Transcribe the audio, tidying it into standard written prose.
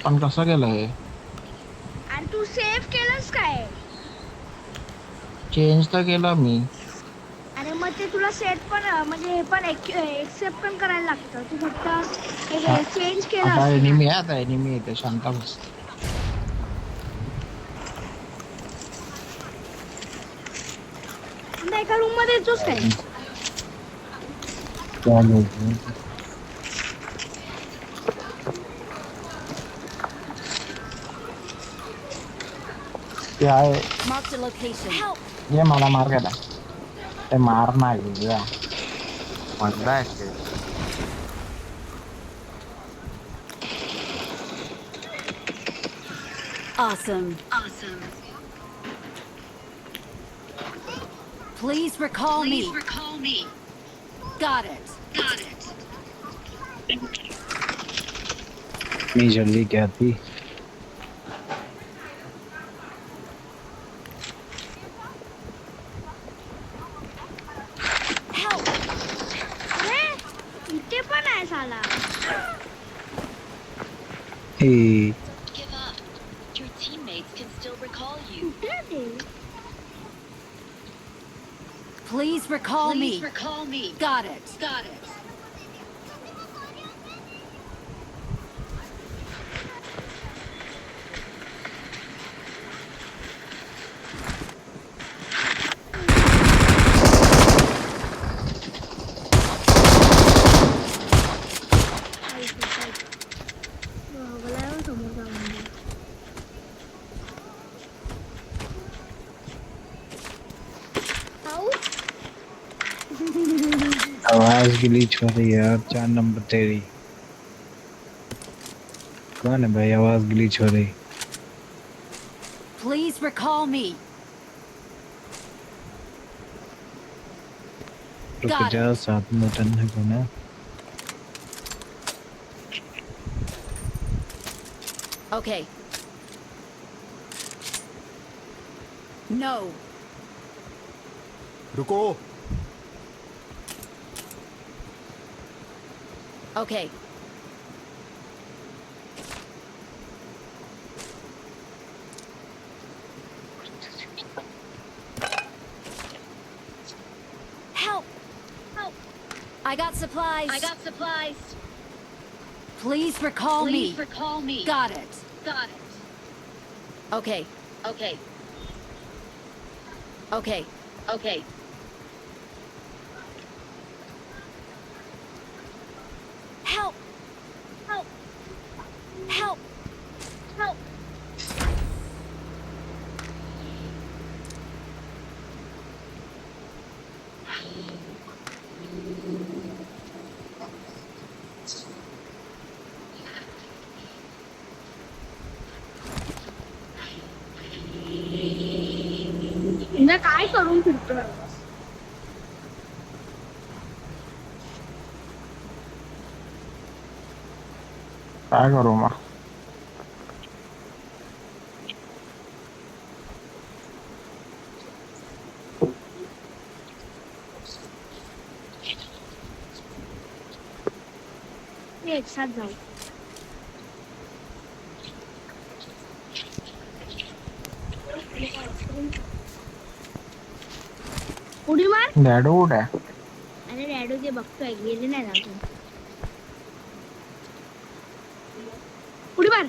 पण कसं केलंय? आणि तू सेव्ह केलंस काय? चेंज तर केलं मी. अरे मग ते तुला सेट पण म्हणजे हे पण एक्सेप्ट पण करायला लागतं. तू फक्त हा, हे चेंज केलं आता असणार. एनिमी आहे, आता एनिमी येते, शांत बस. आता एका रूम मध्ये येतोस काय? ते आहे. Marked a location. Help! ये मला मार गेला. ते मार नाही या. बंदा है इसके। Awesome. Please recall me. Got it. मी जल्दी क्या थी? Help! अरे इथे पण आहे साला. ए Give up. Your teammates can still recall you. कुठे आहे ते? Please recall me. Got it. मला समोर जाऊन दे. आऊ? आवाज ग्लिच हो रही है यार, 4 नंबर तेरी। कौन है भाई, आवाज ग्लिच हो रही? Please recall me. रुक Got जा, it. साथ में उतरने को ना। Okay. No. रुको। Okay. Help! I got supplies. Please recall me. Got it. Okay. Help! हिला काय करून फिरतोय? काय करू मग? मी एक साथ जाऊ. उडी मार. डॅडू कुठे आहे? अरे डॅडू ते बघतोय, गेले नाही अजून. उडी मार.